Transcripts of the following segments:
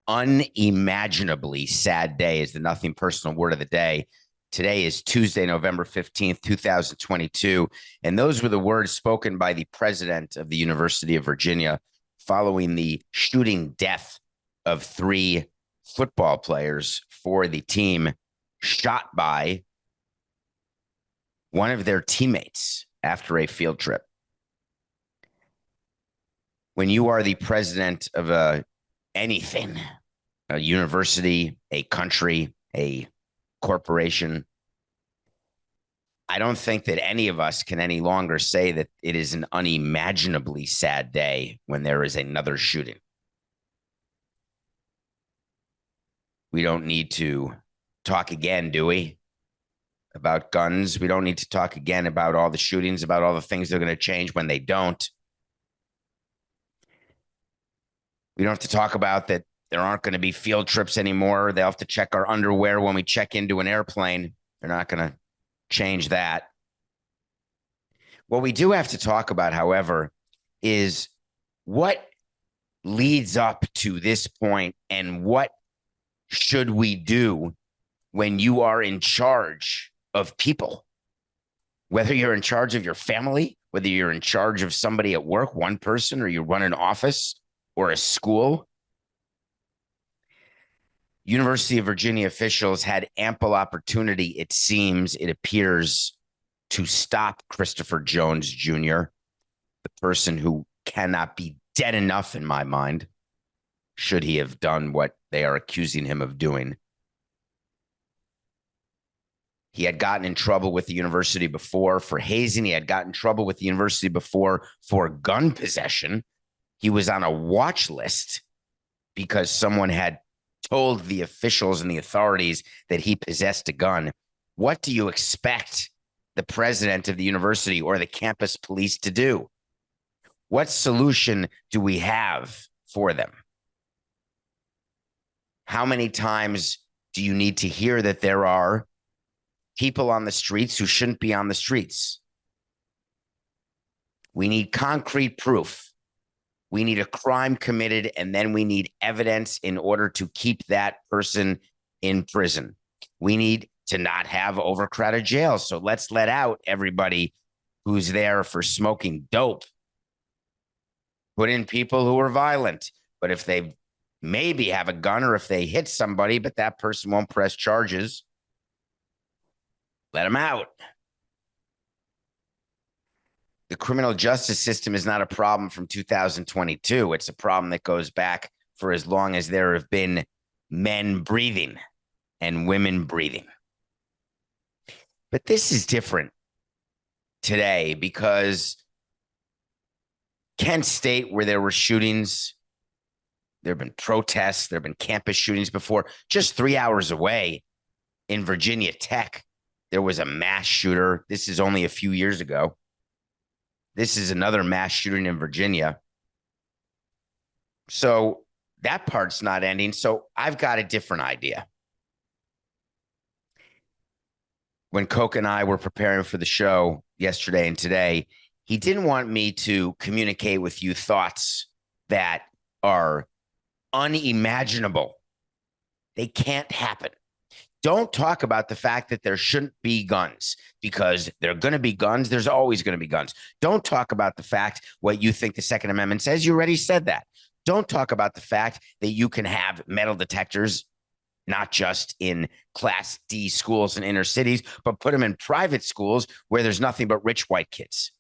unimaginably sad day is the nothing personal word of the day. Today is Tuesday, November 15th, 2022. And those were the words spoken by the president of the University of Virginia following the shooting death of three football players for the team shot by one of their teammates after a field trip. When you are the president of anything, a university, a country, a corporation, I don't think that any of us can any longer say that it is an unimaginably sad day when there is another shooting. We don't need to talk again, do we? About guns. We don't need to talk again about all the shootings, about all the things they're going to change when they don't. We don't have to talk about that there aren't going to be field trips anymore. They'll have to check our underwear when we check into an airplane. They're not going to change that. What we do have to talk about, however, is what leads up to this point and what should we do when you are in charge of people, whether you're in charge of your family, whether you're in charge of somebody at work, one person, or you run an office or a school. University of Virginia officials had ample opportunity, it seems, it appears, to stop Christopher Jones Jr., the person who cannot be dead enough in my mind, should he have done what they are accusing him of doing. He had gotten in trouble with the university before for hazing. He had gotten in trouble with the university before for gun possession. He was on a watch list because someone had told the officials and the authorities that he possessed a gun. What do you expect the president of the university or the campus police to do? What solution do we have for them? How many times do you need to hear that there are people on the streets who shouldn't be on the streets? We need concrete proof. We need a crime committed, and then we need evidence in order to keep that person in prison. We need to not have overcrowded jails. So let's let out everybody who's there for smoking dope. Put in people who are violent. But if they maybe have a gun or if they hit somebody, but that person won't press charges, let them out. The criminal justice system is not a problem from 2022. It's a problem that goes back for as long as there have been men breathing and women breathing. But this is different today because Kent State, where there were shootings, there have been protests, there have been campus shootings before. Just 3 hours away in Virginia Tech, there was a mass shooter. This is only a few years ago. This is another mass shooting in Virginia. So that part's not ending. So I've got a different idea. When Coke and I were preparing for the show yesterday and today, he didn't want me to communicate with you thoughts that are unimaginable. They can't happen. Don't talk about the fact that there shouldn't be guns because there are going to be guns. There's always going to be guns. Don't talk about the fact what you think the Second Amendment says. You already said that. Don't talk about the fact that you can have metal detectors, not just in Class D schools in inner cities, but put them in private schools where there's nothing but rich white kids.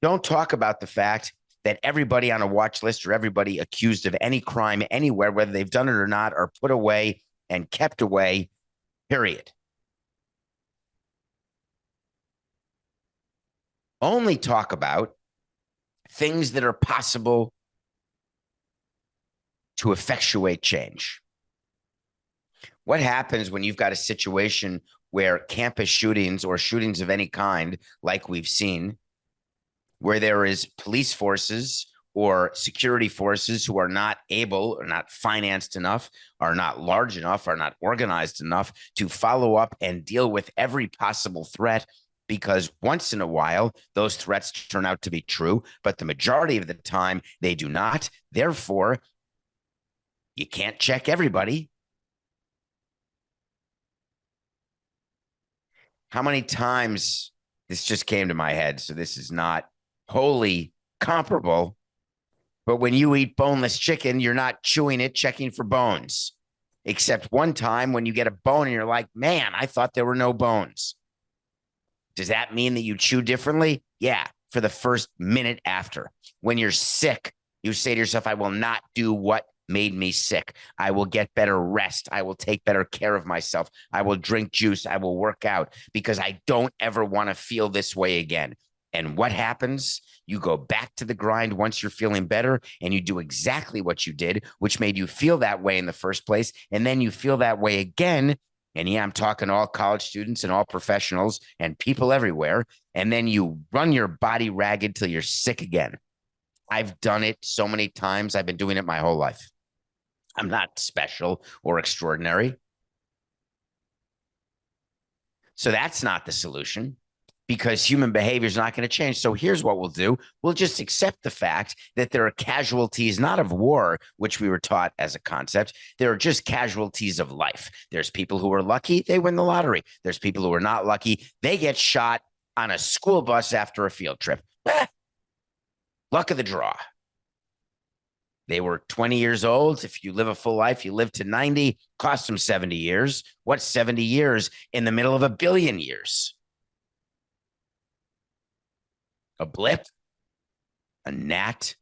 Don't talk about the fact that everybody on a watch list or everybody accused of any crime anywhere, whether they've done it or not, are put away and kept away, period. Only talk about things that are possible to effectuate change. What happens when you've got a situation where campus shootings or shootings of any kind, like we've seen, where there is police forces or security forces who are not able or not financed enough, are not large enough, are not organized enough to follow up and deal with every possible threat, because once in a while, those threats turn out to be true, but the majority of the time, they do not. Therefore, You can't check everybody. How many times this just came to my head? So this is not wholly comparable, but when you eat boneless chicken, you're not chewing it, checking for bones. Except one time when you get a bone and you're like, man, I thought there were no bones. Does that mean that you chew differently? Yeah, for the first minute after. When you're sick, you say to yourself, I will not do what made me sick. I will get better rest. I will take better care of myself. I will drink juice. I will work out because I don't ever want to feel this way again. And what happens? You go back to the grind once you're feeling better and you do exactly what you did, which made you feel that way in the first place. And then you feel that way again. And yeah, I'm talking all college students and all professionals and people everywhere. And then you run your body ragged till you're sick again. I've done it so many times. I've been doing it my whole life. I'm not special or extraordinary. So that's not the solution because human behavior is not going to change. So here's what we'll do. We'll just accept the fact that there are casualties, not of war, which we were taught as a concept. There are just casualties of life. There's people who are lucky, they win the lottery. There's people who are not lucky, they get shot on a school bus after a field trip. Luck of the draw. They were 20 years old. If you live a full life, you live to 90, cost them 70 years. What's 70 years in the middle of 1,000,000,000 years? A blip, a gnat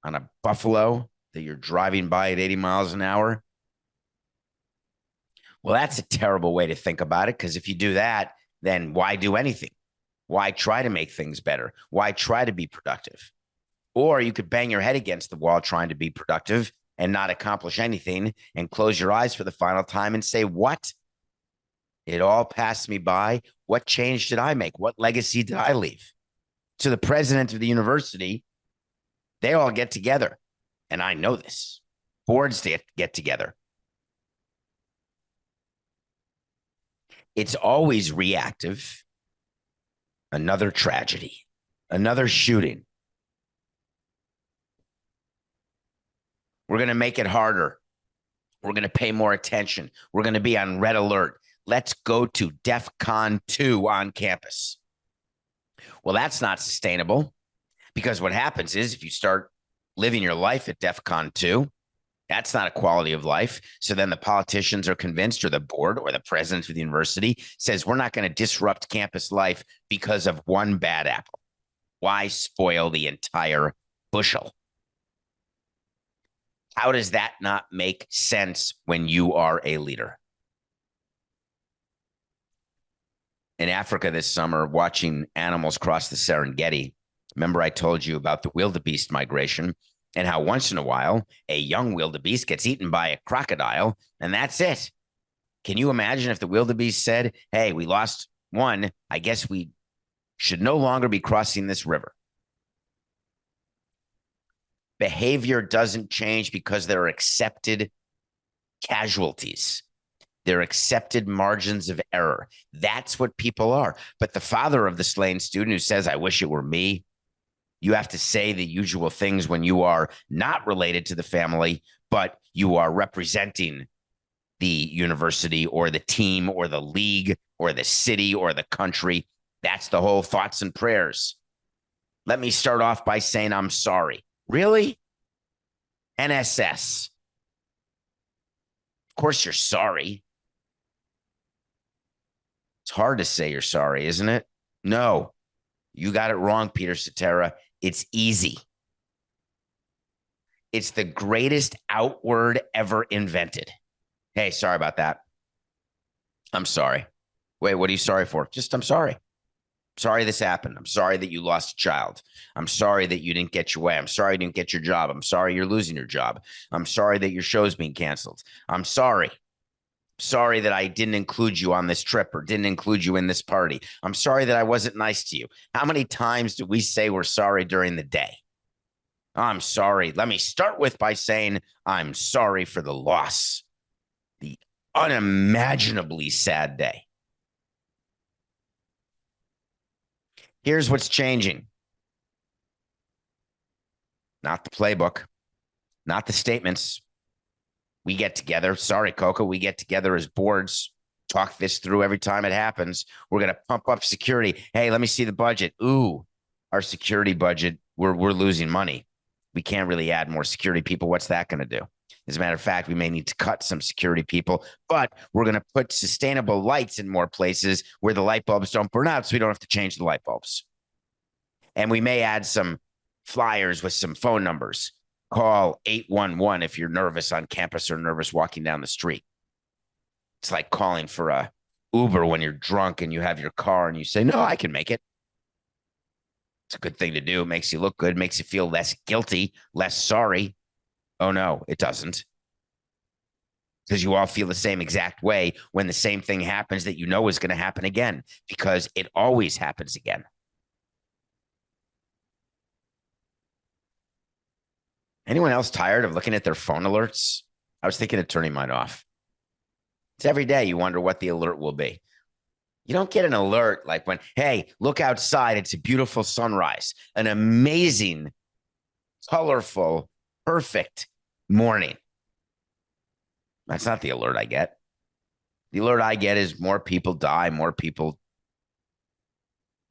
on a buffalo that you're driving by at 80 miles an hour. Well, that's a terrible way to think about it because if you do that, then why do anything? Why try to make things better? Why try to be productive? Or you could bang your head against the wall trying to be productive and not accomplish anything and close your eyes for the final time and say, what? It all passed me by. What change did I make? What legacy did I leave? To the president of the university, they all get together. And I know this. Boards get together. It's always reactive. Another tragedy, another shooting. We're going to make it harder. We're going to pay more attention. We're going to be on red alert. Let's go to DEFCON 2 on campus. Well, that's not sustainable because what happens is if you start living your life at DEFCON 2, that's not a quality of life. So then the politicians are convinced, or the board or the president of the university says, we're not going to disrupt campus life because of one bad apple. Why spoil the entire bushel? How does that not make sense when you are a leader? In Africa this summer, watching animals cross the Serengeti, remember I told you about the wildebeest migration and how once in a while a young wildebeest gets eaten by a crocodile, and that's it. Can you imagine if the wildebeest said, hey, we lost one, I guess we should no longer be crossing this river? Behavior doesn't change because there are accepted casualties. They're accepted margins of error. That's what people are. But the father of the slain student who says, I wish it were me, you have to say the usual things when you are not related to the family, but you are representing the university or the team or the league or the city or the country. That's the whole thoughts and prayers. Let me start off by saying I'm sorry. Really? NSS. Of course you're sorry. It's hard to say you're sorry, isn't it? No, you got it wrong, Peter Cetera. It's easy. It's the greatest outward ever invented. Hey, sorry about that. I'm sorry. Wait, what are you sorry for? Just, I'm sorry. Sorry this happened. I'm sorry that you lost a child. I'm sorry that you didn't get your way. I'm sorry you didn't get your job. I'm sorry you're losing your job. I'm sorry that your show's being canceled. I'm sorry. Sorry that I didn't include you on this trip or didn't include you in this party. I'm sorry that I wasn't nice to you. How many times do we say we're sorry during the day? I'm sorry. Let me start with by saying I'm sorry for the loss, the unimaginably sad day. Here's what's changing. Not the playbook, not the statements. We get together. Sorry, Coco. We get together as boards, talk this through every time it happens. We're going to pump up security. Hey, let me see the budget. Ooh, our security budget, we're losing money. We can't really add more security people. What's that going to do? As a matter of fact, we may need to cut some security people, but we're going to put sustainable lights in more places where the light bulbs don't burn out so we don't have to change the light bulbs. And we may add some flyers with some phone numbers. Call 811 if you're nervous on campus or nervous walking down the street. It's like calling for a Uber when you're drunk and you have your car and you say, no, I can make it. It's a good thing to do. It makes you look good, makes you feel less guilty, less sorry. Oh, no, it doesn't. Because you all feel the same exact way when the same thing happens that you know is going to happen again, because it always happens again. Anyone else tired of looking at their phone alerts? I was thinking of turning mine off. It's every day you wonder what the alert will be. You don't get an alert like when, hey, look outside. It's a beautiful sunrise, an amazing, colorful, perfect morning. That's not the alert I get. The alert I get is more people die, more people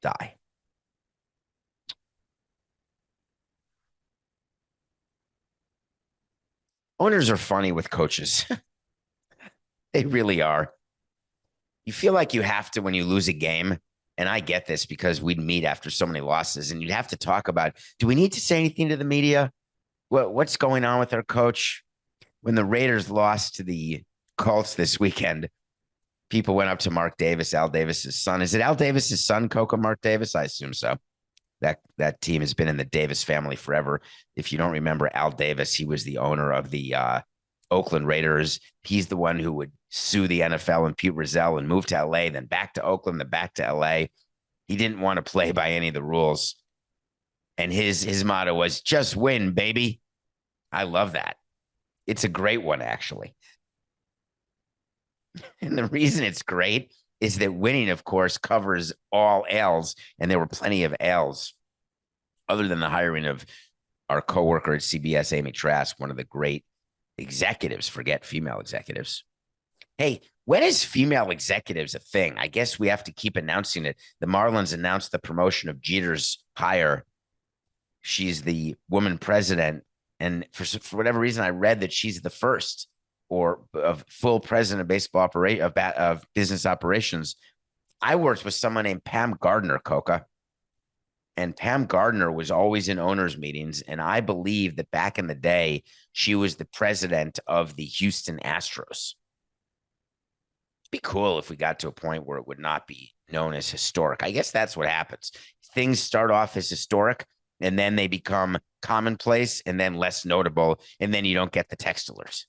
die. Owners are funny with coaches. They really are. You feel like you have to when you lose a game. And I get this because we'd meet after so many losses and you'd have to talk about, do we need to say anything to the media? What's going on with our coach? When the Raiders lost to the Colts this weekend, people went up to Mark Davis, Al Davis's son. Is it Al Davis's son, Coco Mark Davis? I assume so. That team has been in the Davis family forever. If you don't remember Al Davis, he was the owner of the Oakland Raiders. He's the one who would sue the NFL and Pete Rozelle and move to LA, then back to Oakland, then back to LA. He didn't want to play by any of the rules. And his motto was just win, baby. I love that. It's a great one, actually. And the reason it's great is that winning, of course, covers all L's, and there were plenty of L's, other than the hiring of our coworker at CBS, Amy Trask, one of the great executives. Forget female executives. Hey, when is female executives a thing? I guess we have to keep announcing it. The Marlins announced the promotion of Jeter's hire. She's the woman president. And for whatever reason, I read that she's the first or of full president of baseball of business operations. I worked with someone named Pam Gardner, Coca. And Pam Gardner was always in owners' meetings. And I believe that back in the day, she was the president of the Houston Astros. It'd be cool if we got to a point where it would not be known as historic. I guess that's what happens. Things start off as historic, and then they become commonplace and then less notable, and then you don't get the text alerts.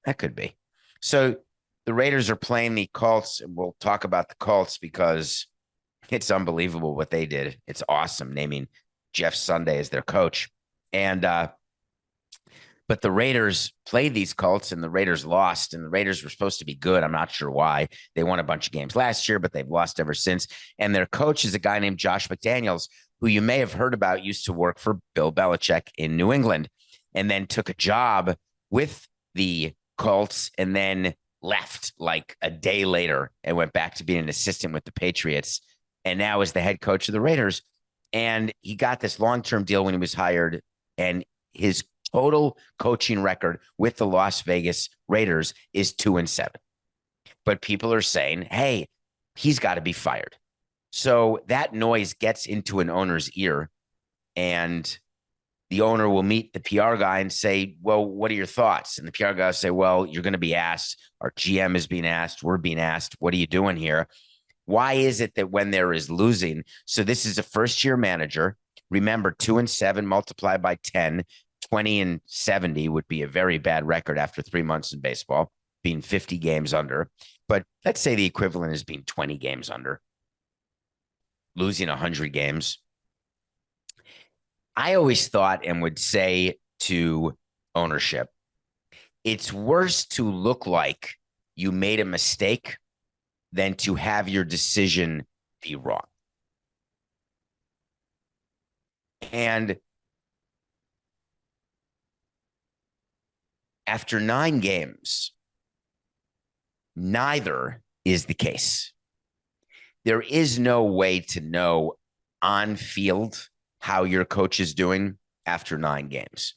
That could be. So the Raiders are playing the Colts, and we'll talk about the Colts because it's unbelievable what they did. It's awesome naming Jeff Sunday as their coach. And but the Raiders played these Colts and the Raiders lost, and the Raiders were supposed to be good. I'm not sure why. They won a bunch of games last year, but they've lost ever since. And their coach is a guy named Josh McDaniels, who you may have heard about, used to work for Bill Belichick in New England, and then took a job with the Colts and then left like a day later and went back to being an assistant with the Patriots. And now is the head coach of the Raiders. And he got this long-term deal when he was hired. And his total coaching record with the Las Vegas Raiders is 2-7. But people are saying, hey, he's got to be fired. So that noise gets into an owner's ear, and the owner will meet the PR guy and say, well, what are your thoughts? And the PR guy will say, well, you're going to be asked. Our GM is being asked. We're being asked. What are you doing here? Why is it that when there is losing, so this is a first-year manager. Remember, 2-7 multiplied by 10, 20-70 would be a very bad record after 3 months in baseball, being 50 games under. But let's say the equivalent is being 20 games under, losing 100 games. I always thought and would say to ownership, it's worse to look like you made a mistake than to have your decision be wrong. And After 9 games, neither is the case. There is no way to know on field how your coach is doing after 9 games.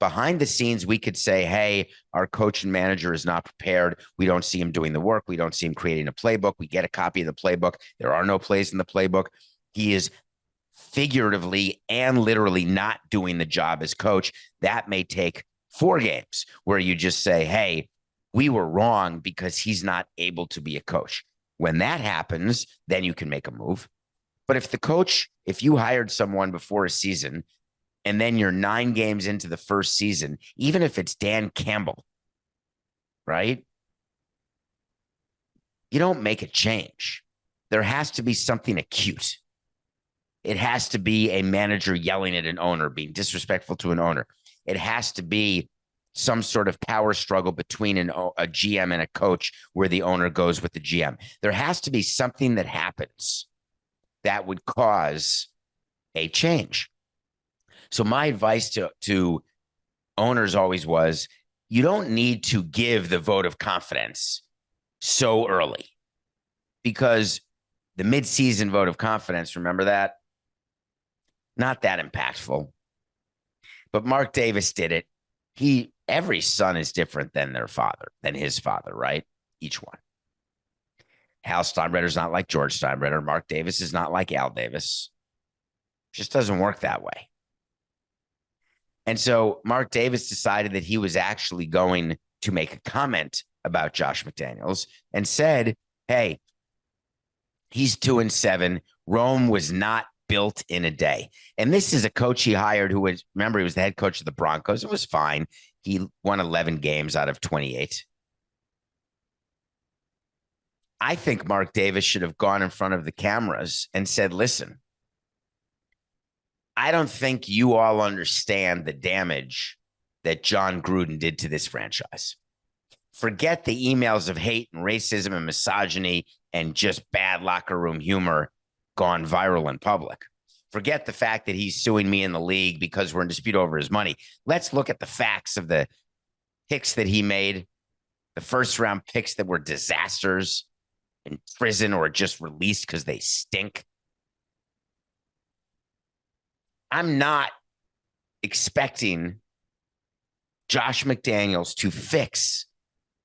Behind the scenes, we could say, hey, our coach and manager is not prepared. We don't see him doing the work. We don't see him creating a playbook. We get a copy of the playbook. There are no plays in the playbook. He is figuratively and literally not doing the job as coach. That may take 4 games where you just say, hey, we were wrong because he's not able to be a coach. When that happens, then you can make a move. But if you hired someone before a season and then you're 9 games into the first season, even if it's Dan Campbell, right? You don't make a change. There has to be something acute. It has to be a manager yelling at an owner, being disrespectful to an owner. It has to be some sort of power struggle between a GM and a coach where the owner goes with the GM. There has to be something that happens that would cause a change. So my advice to owners always was, you don't need to give the vote of confidence so early, because the midseason vote of confidence, remember that? Not that impactful. But Mark Davis did it. Every son is different than his father, right? Each one. Hal Steinbrenner's not like George Steinbrenner. Mark Davis is not like Al Davis. It just doesn't work that way. And so Mark Davis decided that he was actually going to make a comment about Josh McDaniels and said, hey, he's 2-7. Rome was not built in a day. And this is a coach he hired he was the head coach of the Broncos. It was fine. He won 11 games out of 28. I think Mark Davis should have gone in front of the cameras and said, listen, I don't think you all understand the damage that John Gruden did to this franchise. Forget the emails of hate and racism and misogyny and just bad locker room humor gone viral in public. Forget the fact that he's suing me in the league because we're in dispute over his money. Let's look at the facts of the picks that he made, the first round picks that were disasters, in prison or just released because they stink. I'm not expecting Josh McDaniels to fix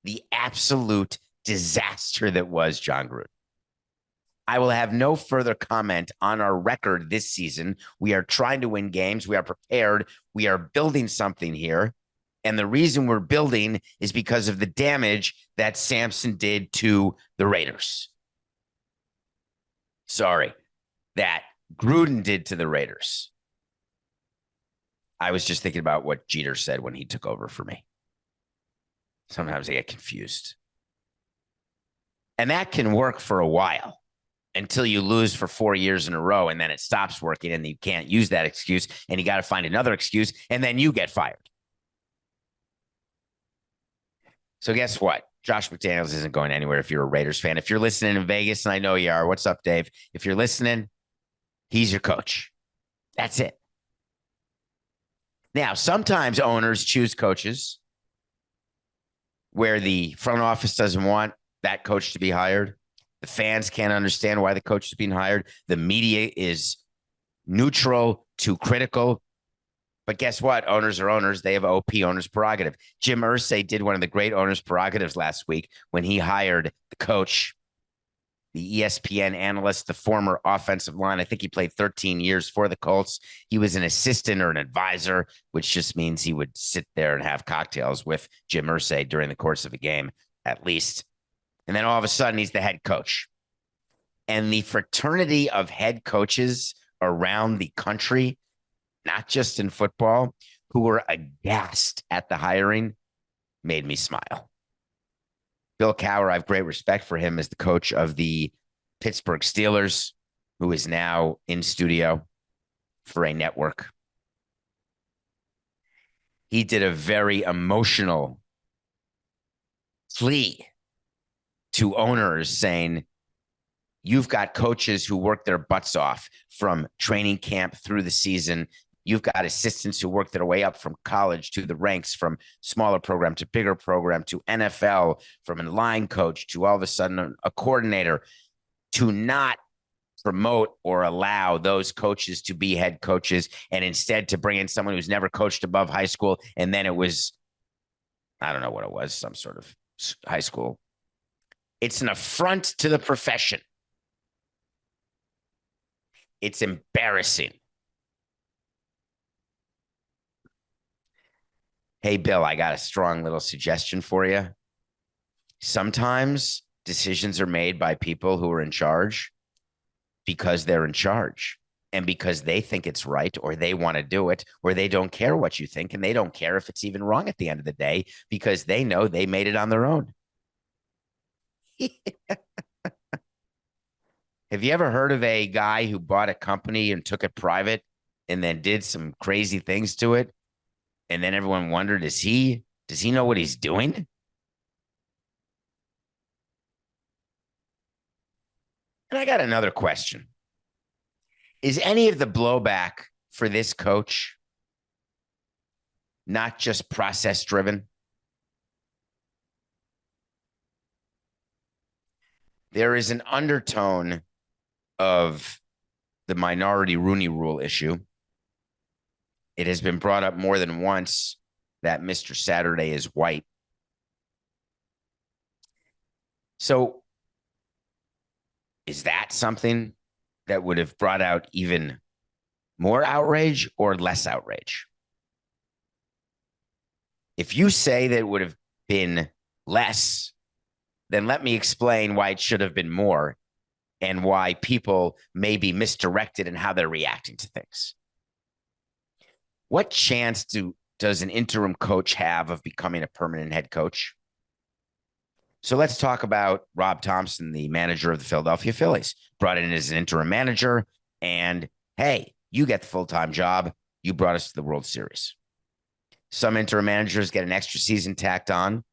the absolute disaster that was John Gruden. I will have no further comment on our record this season. We are trying to win games. We are prepared. We are building something here. And the reason we're building is because of the damage that Samson did to the Raiders. Sorry, that Gruden did to the Raiders. I was just thinking about what Jeter said when he took over for me. Sometimes I get confused. And that can work for a while until you lose for 4 years in a row, and then it stops working and you can't use that excuse and you got to find another excuse, and then you get fired. So guess what? Josh McDaniels isn't going anywhere if you're a Raiders fan. If you're listening in Vegas, and I know you are, what's up, Dave? If you're listening, he's your coach. That's it. Now, sometimes owners choose coaches where the front office doesn't want that coach to be hired. The fans can't understand why the coach is being hired. The media is neutral to critical. But guess what? Owners are owners. They have OP owner's prerogative. Jim Irsay did one of the great owner's prerogatives last week when he hired the coach, the ESPN analyst, the former offensive line. I think he played 13 years for the Colts. He was an assistant or an advisor, which just means he would sit there and have cocktails with Jim Irsay during the course of a game, at least. And then all of a sudden, he's the head coach. And the fraternity of head coaches around the country, not just in football, who were aghast at the hiring, made me smile. Bill Cowher, I have great respect for him as the coach of the Pittsburgh Steelers, who is now in studio for a network. He did a very emotional plea to owners saying, you've got coaches who work their butts off from training camp through the season, You've got assistants who work their way up from college to the ranks, from smaller program to bigger program to NFL, from a line coach to all of a sudden a coordinator, to not promote or allow those coaches to be head coaches, and instead to bring in someone who's never coached above high school. And then it was, I don't know what it was, some sort of high school. It's an affront to the profession. It's embarrassing. Hey, Bill, I got a strong little suggestion for you. Sometimes decisions are made by people who are in charge because they're in charge and because they think it's right, or they want to do it, or they don't care what you think, and they don't care if it's even wrong at the end of the day because they know they made it on their own. Have you ever heard of a guy who bought a company and took it private and then did some crazy things to it? And then everyone wondered, does he know what he's doing? And I got another question. Is any of the blowback for this coach not just process driven? There is an undertone of the minority Rooney Rule issue. It has been brought up more than once that Mr. Saturday is white. So is that something that would have brought out even more outrage or less outrage? If you say that it would have been less, then let me explain why it should have been more and why people may be misdirected in how they're reacting to things. What chance does an interim coach have of becoming a permanent head coach? So let's talk about Rob Thompson, the manager of the Philadelphia Phillies, brought in as an interim manager, and hey, you get the full-time job. You brought us to the World Series. Some interim managers get an extra season tacked on.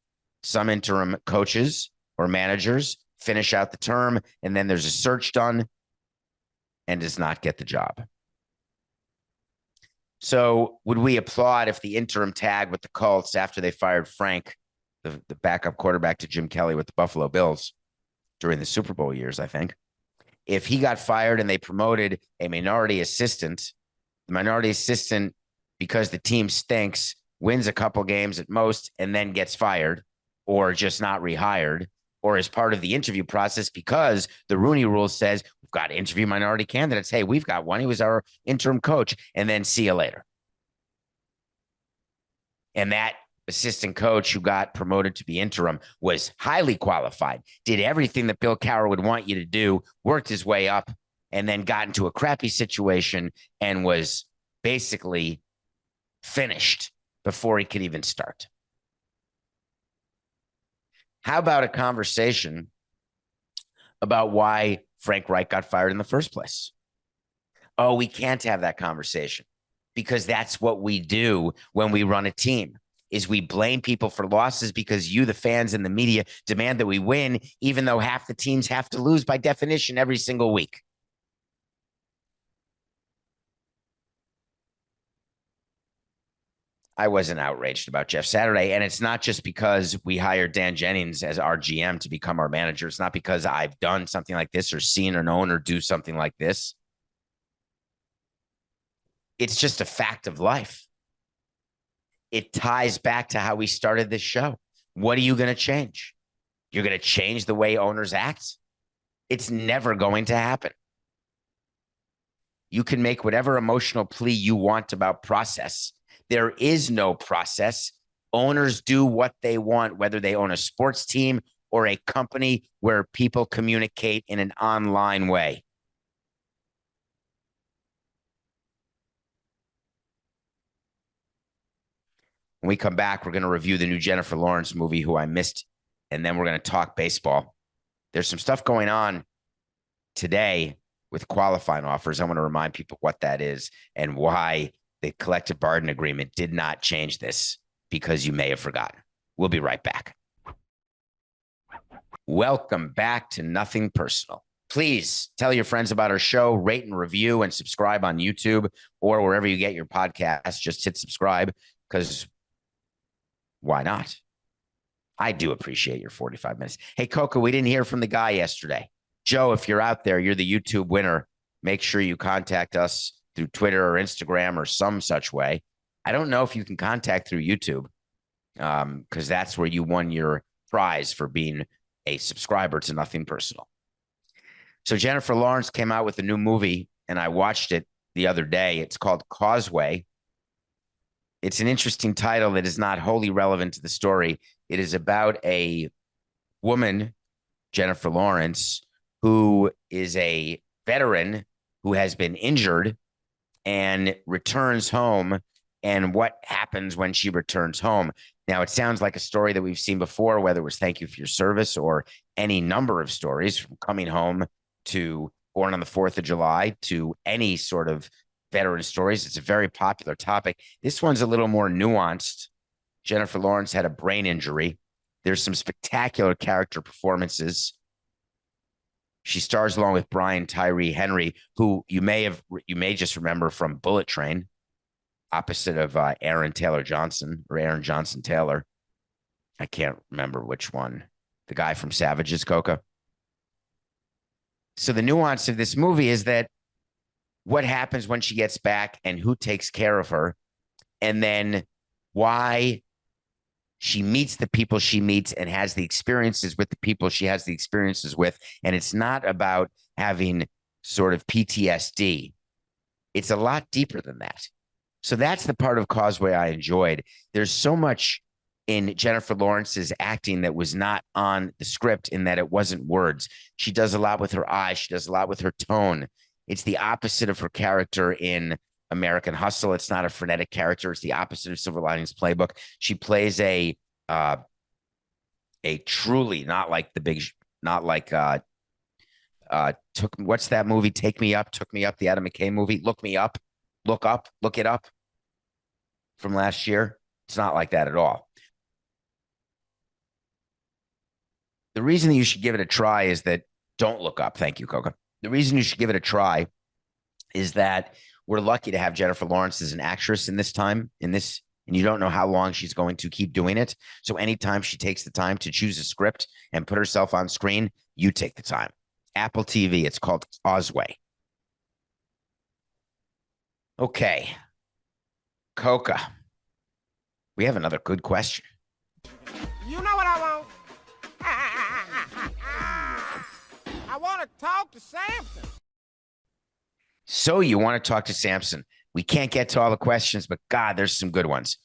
Some interim coaches or managers finish out the term, and then there's a search done and does not get the job. So would we applaud if the interim tag with the Colts after they fired Frank, the backup quarterback to Jim Kelly with the Buffalo Bills during the Super Bowl years, I think, if he got fired and they promoted a minority assistant, the minority assistant, because the team stinks, wins a couple games at most and then gets fired or just not rehired, or as part of the interview process because the Rooney Rule says we've got to interview minority candidates. Hey, we've got one. He was our interim coach, and then see you later. And that assistant coach who got promoted to be interim was highly qualified, did everything that Bill Cowher would want you to do, worked his way up, and then got into a crappy situation and was basically finished before he could even start. How about a conversation about why Frank Reich got fired in the first place? Oh, we can't have that conversation because that's what we do when we run a team, is we blame people for losses because you, the fans and the media, demand that we win, even though half the teams have to lose by definition every single week. I wasn't outraged about Jeff Saturday. And it's not just because we hired Dan Jennings as our GM to become our manager. It's not because I've done something like this or seen an owner do something like this. It's just a fact of life. It ties back to how we started this show. What are you going to change? You're going to change the way owners act? It's never going to happen. You can make whatever emotional plea you want about process. There is no process. Owners do what they want, whether they own a sports team or a company where people communicate in an online way. When we come back, we're going to review the new Jennifer Lawrence movie, who I missed, and then we're going to talk baseball. There's some stuff going on today with qualifying offers. I want to remind people what that is and why the collective bargaining agreement did not change this, because you may have forgotten. We'll be right back. Welcome back to Nothing Personal. Please tell your friends about our show, rate and review, and subscribe on YouTube or wherever you get your podcasts. Just hit subscribe because why not? I do appreciate your 45 minutes. Hey, Coco, we didn't hear from the guy yesterday. Joe, if you're out there, you're the YouTube winner. Make sure you contact us through Twitter or Instagram or some such way. I don't know if you can contact through YouTube because that's where you won your prize for being a subscriber to Nothing Personal. So Jennifer Lawrence came out with a new movie, and I watched it the other day. It's called Causeway. It's an interesting title that is not wholly relevant to the story. It is about a woman, Jennifer Lawrence, who is a veteran who has been injured and returns home, and what happens when she returns home. Now, it sounds like a story that we've seen before, whether it was Thank You for Your Service or any number of stories, from coming home to Born on the 4th of July to any sort of veteran stories. It's a very popular topic. This one's a little more nuanced. Jennifer Lawrence had a brain injury. There's some spectacular character performances. She stars along with Brian Tyree Henry, who you may just remember from Bullet Train, opposite of Aaron Johnson Taylor. I can't remember which one. The guy from Savages, Coca. So the nuance of this movie is that what happens when she gets back and who takes care of her, and then why she meets the people she meets and has the experiences with the people she has the experiences with. And it's not about having sort of PTSD. It's a lot deeper than that. So that's the part of Causeway I enjoyed. There's so much in Jennifer Lawrence's acting that was not on the script, in that it wasn't words. She does a lot with her eyes. She does a lot with her tone. It's the opposite of her character in American Hustle. It's not a frenetic character. It's the opposite of Silver Linings Playbook. She plays a truly not like what's that movie? Took Me Up, the Adam McKay movie. Look Me Up, Look It Up from last year. It's not like that at all. The reason that you should give it a try is that don't look up. Thank you, Coca. The reason you should give it a try is that we're lucky to have Jennifer Lawrence as an actress in this, and you don't know how long she's going to keep doing it. So anytime she takes the time to choose a script and put herself on screen, you take the time. Apple TV, it's called Causeway. Okay. Coca, we have another good question. You know what I want? I want to talk to Samson. So you want to talk to Samson. We can't get to all the questions, but God, there's some good ones.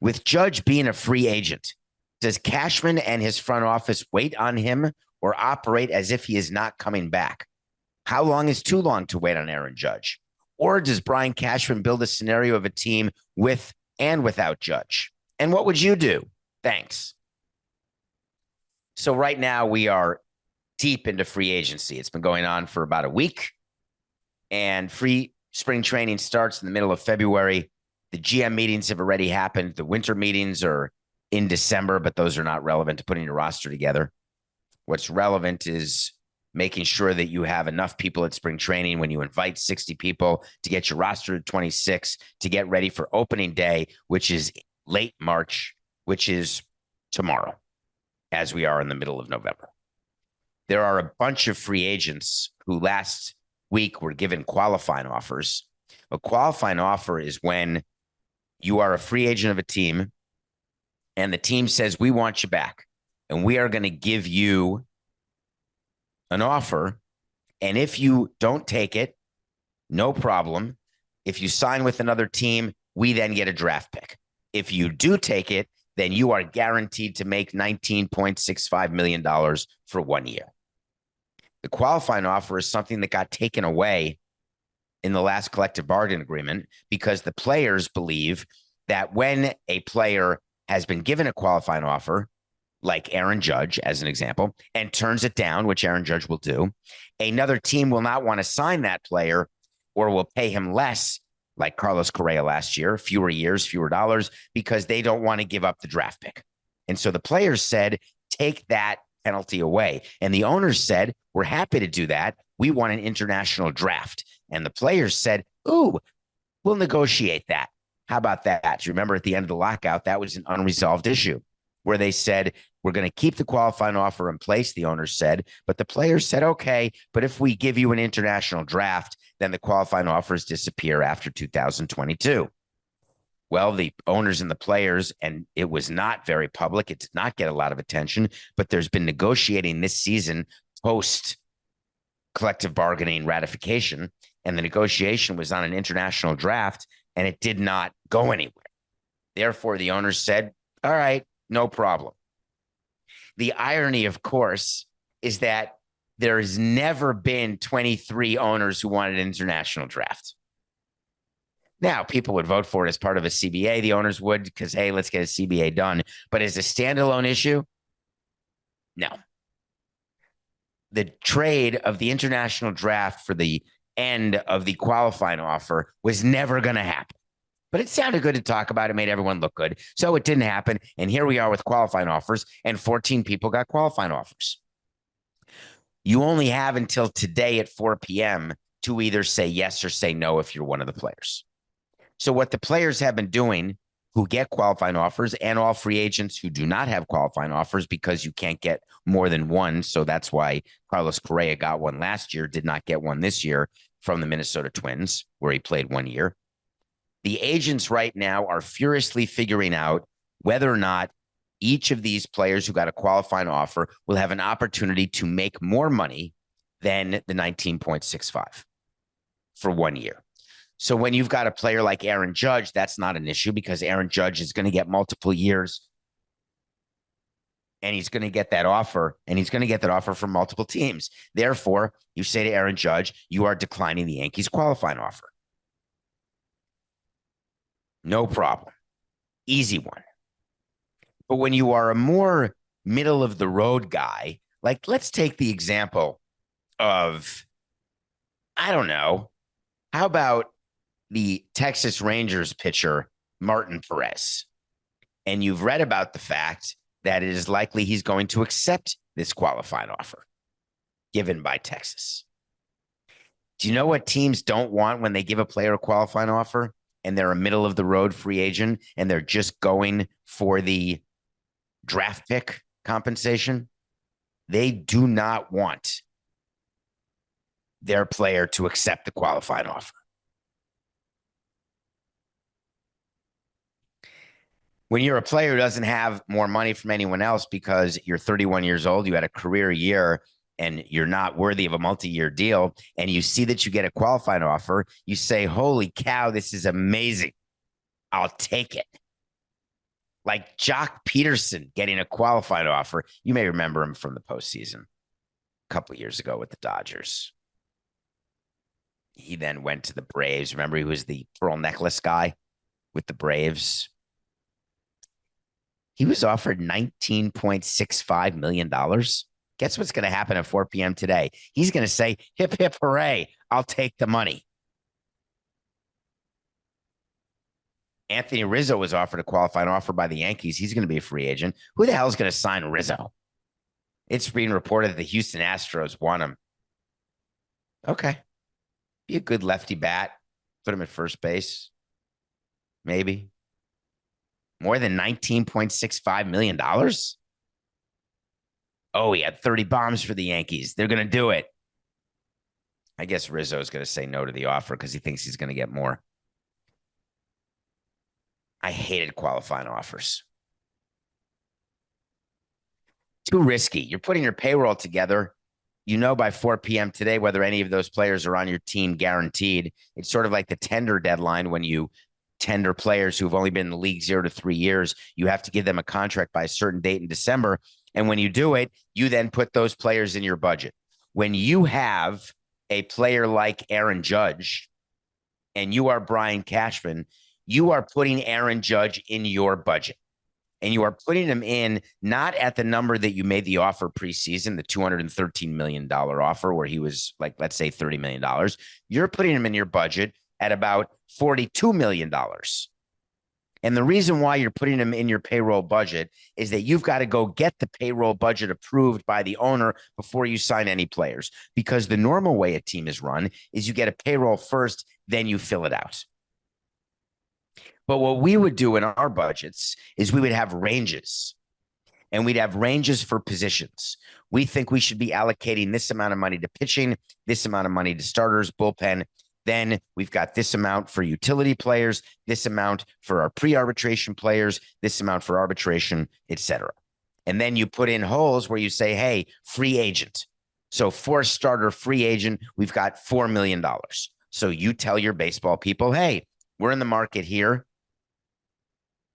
With Judge being a free agent, does Cashman and his front office wait on him or operate as if he is not coming back? How long is too long to wait on Aaron Judge? Or does Brian Cashman build a scenario of a team with and without Judge? And what would you do? Thanks. So right now we are deep into free agency. It's been going on for about a week, and free spring training starts in the middle of February. The GM meetings have already happened. The winter meetings are in December, but those are not relevant to putting your roster together. What's relevant is making sure that you have enough people at spring training when you invite 60 people to get your roster to 26 to get ready for opening day, which is late March, which is tomorrow, as we are in the middle of November. There are a bunch of free agents who last week were given qualifying offers. A qualifying offer is when you are a free agent of a team and the team says, we want you back and we are going to give you an offer. And if you don't take it, no problem. If you sign with another team, we then get a draft pick. If you do take it, then you are guaranteed to make $19.65 million for 1 year. The qualifying offer is something that got taken away in the last collective bargaining agreement because the players believe that when a player has been given a qualifying offer, like Aaron Judge, as an example, and turns it down, which Aaron Judge will do, another team will not want to sign that player or will pay him less, like Carlos Correa last year, fewer years, fewer dollars, because they don't want to give up the draft pick. And so the players said, take that penalty away. And the owners said, we're happy to do that. we want an international draft. And the players said, ooh, we'll negotiate that. How about that? Do you remember at the end of the lockout, that was an unresolved issue where they said, we're going to keep the qualifying offer in place, the owners said, but the players said, okay, but if we give you an international draft, then the qualifying offers disappear after 2022. Well, the owners and the players, and it was not very public. It did not get a lot of attention, but there's been negotiating this season post collective bargaining ratification, and the negotiation was on an international draft, and it did not go anywhere. Therefore, the owners said, all right, no problem. The irony, of course, is that there has never been 23 owners who wanted an international draft. Now, people would vote for it as part of a CBA. The owners would because, hey, let's get a CBA done. But as a standalone issue, no. The trade of the international draft for the end of the qualifying offer was never going to happen. But it sounded good to talk about. It made everyone look good. So it didn't happen. And here we are with qualifying offers, and 14 people got qualifying offers. You only have until today at 4 p.m. to either say yes or say no if you're one of the players. So what the players have been doing who get qualifying offers, and all free agents who do not have qualifying offers because you can't get more than one. So that's why Carlos Correa got one last year, did not get one this year from the Minnesota Twins, where he played 1 year. The agents right now are furiously figuring out whether or not each of these players who got a qualifying offer will have an opportunity to make more money than the 19.65 for 1 year. So when you've got a player like Aaron Judge, that's not an issue because Aaron Judge is going to get multiple years and he's going to get that offer, and he's going to get that offer from multiple teams. Therefore, you say to Aaron Judge, you are declining the Yankees qualifying offer. No problem. Easy one. But when you are a more middle of the road guy, like let's take the example of, I don't know, how about the Texas Rangers pitcher, Martin Perez? And you've read about the fact that it is likely he's going to accept this qualifying offer given by Texas. Do you know what teams don't want when they give a player a qualifying offer and they're a middle of the road free agent and they're just going for the draft pick compensation? They do not want their player to accept the qualifying offer. When you're a player who doesn't have more money from anyone else because you're 31 years old, you had a career year, and you're not worthy of a multi-year deal, and you see that you get a qualifying offer, you say, holy cow, this is amazing. I'll take it. Like Jock Peterson getting a qualifying offer. You may remember him from the postseason a couple of years ago with the Dodgers. He then went to the Braves. Remember, he was the pearl necklace guy with the Braves. He was offered $19.65 million. Guess what's going to happen at 4 p.m. today? He's going to say, hip, hip, hooray, I'll take the money. Anthony Rizzo was offered a qualifying offer by the Yankees. He's going to be a free agent. Who the hell is going to sign Rizzo? It's being reported that the Houston Astros want him. Okay. Be a good lefty bat. Put him at first base. Maybe. More than $19.65 million? Oh, he had 30 bombs for the Yankees. They're going to do it. I guess Rizzo is going to say no to the offer because he thinks he's going to get more. I hated qualifying offers. Too risky. You're putting your payroll together. You know by 4 p.m. today whether any of those players are on your team guaranteed. It's sort of like the tender deadline when you tender players who've only been in the league 0 to 3 years. You have to give them a contract by a certain date in December. And when you do it, you then put those players in your budget. When you have a player like Aaron Judge and you are Brian Cashman, you are putting Aaron Judge in your budget. And you are putting him in not at the number that you made the offer preseason, the $213 million offer where he was like, let's say $30 million. You're putting him in your budget at about $42 million. And the reason why you're putting them in your payroll budget is that you've got to go get the payroll budget approved by the owner before you sign any players. Because the normal way a team is run is you get a payroll first, then you fill it out. But what we would do in our budgets is we would have ranges, and we'd have ranges for positions. We think we should be allocating this amount of money to pitching, this amount of money to starters, bullpen. Then we've got this amount for utility players, this amount for our pre-arbitration players, this amount for arbitration, etc. And then you put in holes where you say, hey, free agent. So for a starter free agent, we've got $4 million. So you tell your baseball people, hey, we're in the market here.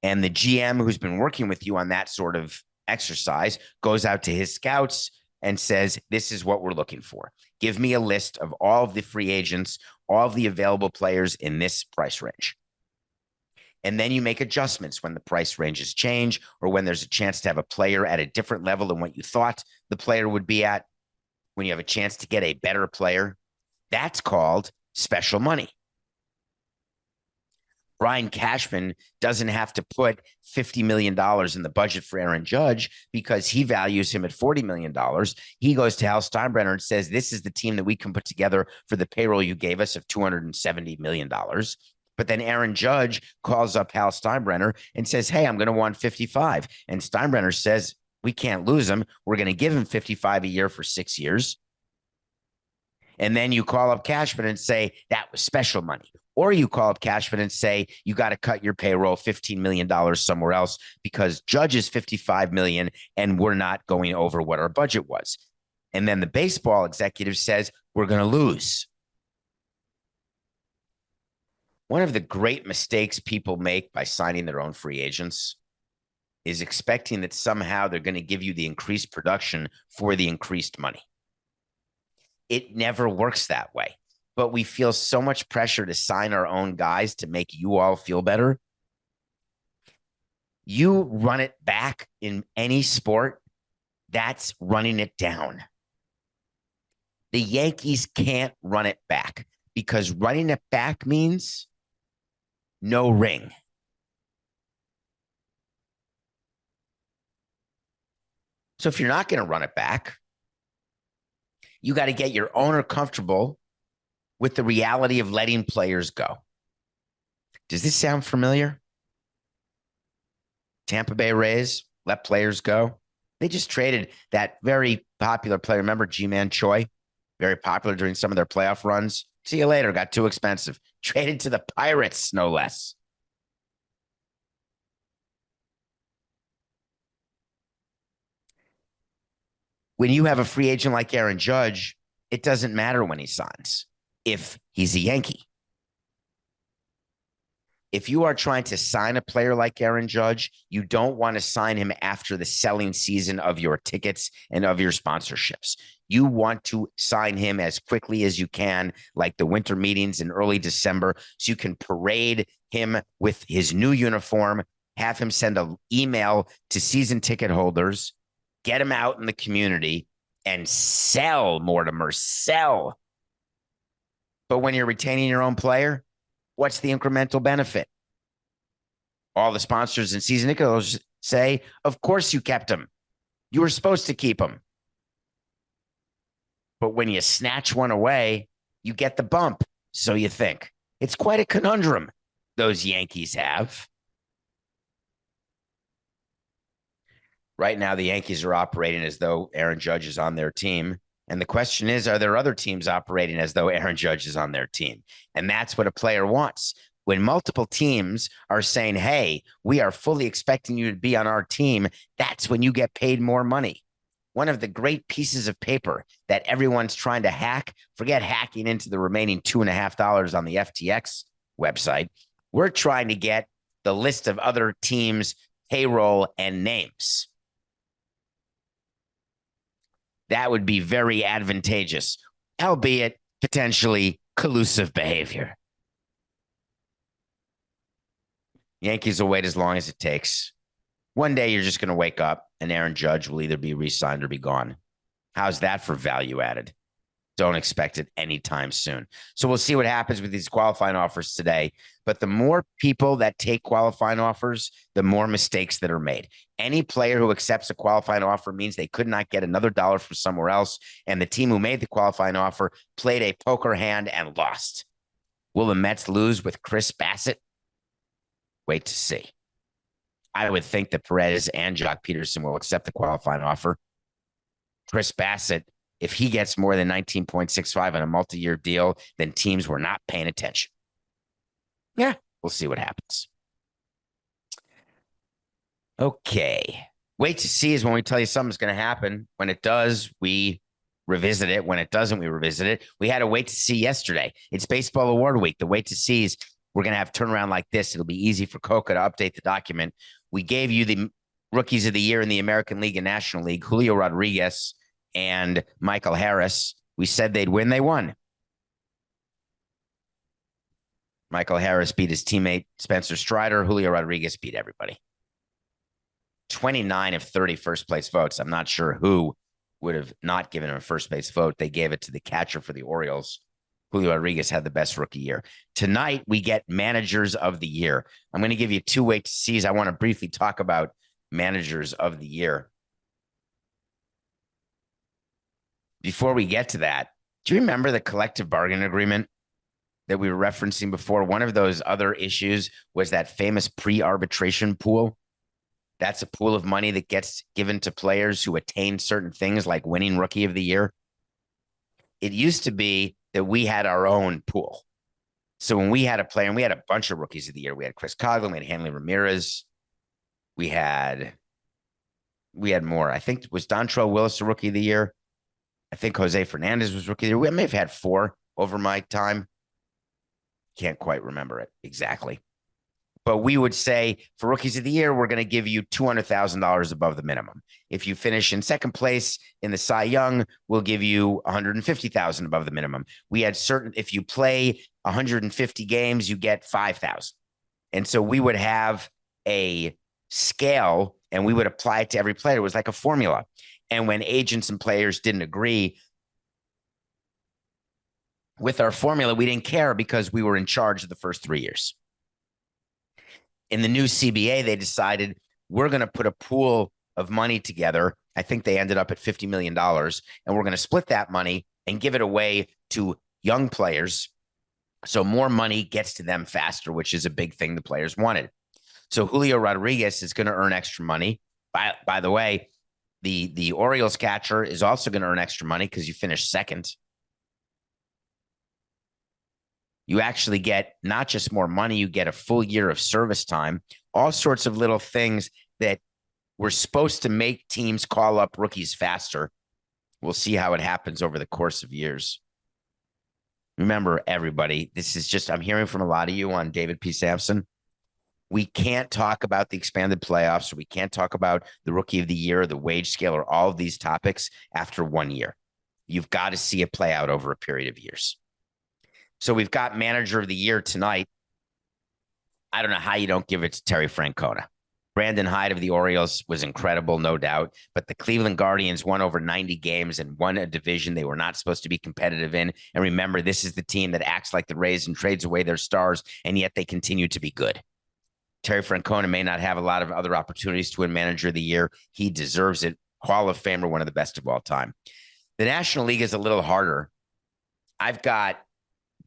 And the GM who's been working with you on that sort of exercise goes out to his scouts and says, this is what we're looking for. Give me a list of all of the free agents, all of the available players in this price range. And then you make adjustments when the price ranges change or when there's a chance to have a player at a different level than what you thought the player would be at, when you have a chance to get a better player. That's called special money. Brian Cashman doesn't have to put $50 million in the budget for Aaron Judge because he values him at $40 million. He goes to Hal Steinbrenner and says, this is the team that we can put together for the payroll you gave us of $270 million. But then Aaron Judge calls up Hal Steinbrenner and says, hey, I'm going to want 55. And Steinbrenner says, we can't lose him. We're going to give him 55 a year for 6 years. And then you call up Cashman and say, that was special money. Or you call up Cashman and say, you got to cut your payroll $15 million somewhere else because Judge is $55 million and we're not going over what our budget was. And then the baseball executive says, we're going to lose. One of the great mistakes people make by signing their own free agents is expecting that somehow they're going to give you the increased production for the increased money. It never works that way. But we feel so much pressure to sign our own guys to make you all feel better. You run it back in any sport, that's running it down. The Yankees can't run it back because running it back means no ring. So if you're not going to run it back, you got to get your owner comfortable with the reality of letting players go. Does this sound familiar? Tampa Bay Rays let players go. They just traded that very popular player. Remember G-Man Choi? Very popular during some of their playoff runs. See you later. Got too expensive. Traded to the Pirates, no less. When you have a free agent like Aaron Judge, it doesn't matter when he signs if he's a Yankee. If you are trying to sign a player like Aaron Judge, you don't want to sign him after the selling season of your tickets and of your sponsorships. You want to sign him as quickly as you can, like the winter meetings in early December, so you can parade him with his new uniform, have him send an email to season ticket holders, get him out in the community, and sell, Mortimer, sell. But when you're retaining your own player, what's the incremental benefit? All the sponsors and season ticket holders say, of course you kept him. You were supposed to keep him. But when you snatch one away, you get the bump. So you think. It's quite a conundrum those Yankees have. Right now, the Yankees are operating as though Aaron Judge is on their team. And the question is, are there other teams operating as though Aaron Judge is on their team? And that's what a player wants. When multiple teams are saying, hey, we are fully expecting you to be on our team, that's when you get paid more money. One of the great pieces of paper that everyone's trying to hack, forget hacking into the remaining $2.50 on the FTX website. We're trying to get the list of other teams' payroll and names. That would be very advantageous, albeit potentially collusive behavior. Yankees will wait as long as it takes. One day you're just going to wake up and Aaron Judge will either be re-signed or be gone. How's that for value added? Don't expect it anytime soon. So we'll see what happens with these qualifying offers today. But the more people that take qualifying offers, the more mistakes that are made. Any player who accepts a qualifying offer means they could not get another dollar from somewhere else. And the team who made the qualifying offer played a poker hand and lost. Will the Mets lose with Chris Bassett? Wait to see. I would think that Perez and Jock Peterson will accept the qualifying offer. Chris Bassett, if he gets more than 19.65 on a multi-year deal, then teams were not paying attention. Yeah, we'll see what happens. Okay. Wait to see is when we tell you something's going to happen. When it does, we revisit it. When it doesn't, we revisit it. We had a wait to see yesterday. It's baseball award week. The wait to sees, we're going to have turnaround like this. It'll be easy for Coca to update the document. We gave you the rookies of the year in the American League and National League, Julio Rodriguez and Michael Harris. We said they'd win. They won. Michael Harris beat his teammate Spencer Strider. Julio Rodriguez beat everybody. 29 of 30 first place votes. I'm not sure who would have not given him a first place vote. They gave it to the catcher for the Orioles. Julio Rodriguez had the best rookie year. Tonight, we get managers of the year. I'm going to give you two wait to sees. I want to briefly talk about managers of the year. Before we get to that, do you remember the collective bargaining agreement that we were referencing before? One of those other issues was that famous pre-arbitration pool. That's a pool of money that gets given to players who attain certain things like winning rookie of the year. It used to be that we had our own pool. So when we had a player, and we had a bunch of rookies of the year, we had Chris Coughlin, we had Hanley Ramirez, we had more. I think was Dontrell Willis a rookie of the year. I think Jose Fernandez was rookie of the year. We may have had 4 over my time. Can't quite remember it exactly. But we would say for rookies of the year, we're going to give you $200,000 above the minimum. If you finish in second place in the Cy Young, we'll give you $150,000 above the minimum. We had certain, if you play 150 games, you get $5,000. And so we would have a scale and we would apply it to every player. It was like a formula. And when agents and players didn't agree with our formula, we didn't care because we were in charge of the first 3 years. In the new CBA, they decided we're going to put a pool of money together. I think they ended up at $50 million, and we're going to split that money and give it away to young players so more money gets to them faster, which is a big thing the players wanted. So Julio Rodriguez is going to earn extra money. By the way, the Orioles catcher is also going to earn extra money because you finished second. You actually get not just more money, you get a full year of service time, all sorts of little things that were supposed to make teams call up rookies faster. We'll see how it happens over the course of years. Remember, everybody, this is just, I'm hearing from a lot of you on David P. Samson. We can't talk about the expanded playoffs, or we can't talk about the rookie of the year, or the wage scale, or all of these topics after 1 year. You've got to see it play out over a period of years. So we've got manager of the year tonight. I don't know how you don't give it to Terry Francona. Brandon Hyde of the Orioles was incredible, no doubt. But the Cleveland Guardians won over 90 games and won a division they were not supposed to be competitive in. And remember, this is the team that acts like the Rays and trades away their stars, and yet they continue to be good. Terry Francona may not have a lot of other opportunities to win manager of the year. He deserves it. Hall of Famer, one of the best of all time. The National League is a little harder. I've got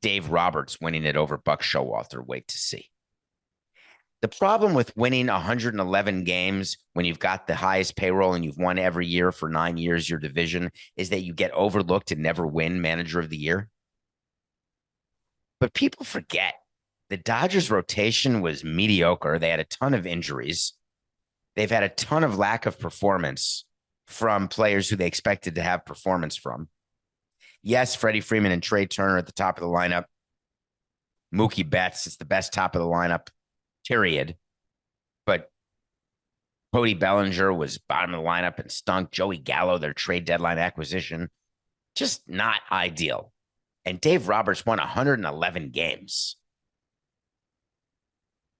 Dave Roberts winning it over Buck Showalter. Wait to see. The problem with winning 111 games when you've got the highest payroll and you've won every year for 9 years your division is that you get overlooked and never win manager of the year. But people forget the Dodgers rotation was mediocre. They had a ton of injuries. They've had a ton of lack of performance from players who they expected to have performance from. Yes, Freddie Freeman and Trey Turner at the top of the lineup. Mookie Betts is the best top of the lineup, period. But Cody Bellinger was bottom of the lineup and stunk. Joey Gallo, their trade deadline acquisition, just not ideal. And Dave Roberts won 111 games.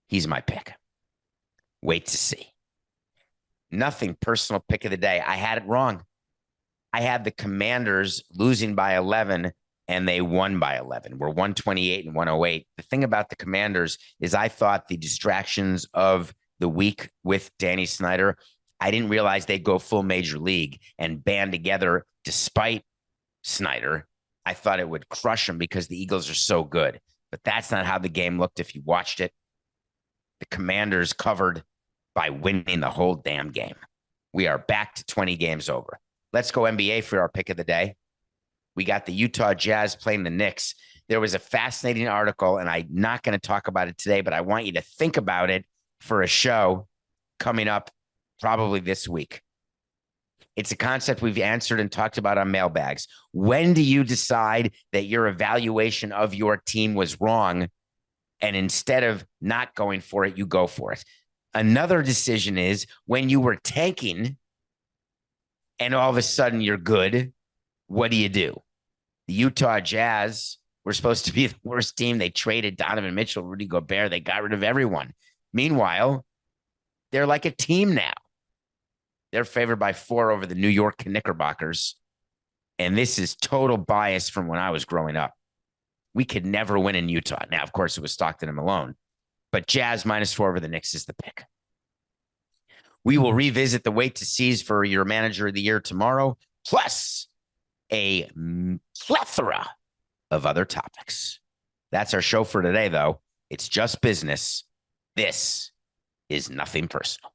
He's my pick. Wait to see. Nothing personal pick of the day. I had it wrong. I had the Commanders losing by 11 and they won by 11. We're 128 and 108. The thing about the Commanders is I thought the distractions of the week with Danny Snyder, I didn't realize they'd go full major league and band together despite Snyder. I thought it would crush them because the Eagles are so good. But that's not how the game looked if you watched it. The Commanders covered by winning the whole damn game. We are back to 20 games over. Let's go NBA for our pick of the day. We got the Utah Jazz playing the Knicks. There was a fascinating article, and I'm not going to talk about it today, but I want you to think about it for a show coming up probably this week. It's a concept we've answered and talked about on mailbags. When do you decide that your evaluation of your team was wrong, and instead of not going for it, you go for it? Another decision is when you were tanking and all of a sudden you're good, what do you do? The Utah Jazz were supposed to be the worst team. They traded Donovan Mitchell, Rudy Gobert. They got rid of everyone. Meanwhile, they're like a team now. They're favored by 4 over the New York Knickerbockers. And this is total bias from when I was growing up. We could never win in Utah. Now, of course, it was Stockton and Malone. But Jazz -4 over the Knicks is the pick. We will revisit the wait to sees for your manager of the year tomorrow, plus a plethora of other topics. That's our show for today, though. It's just business. This is nothing personal.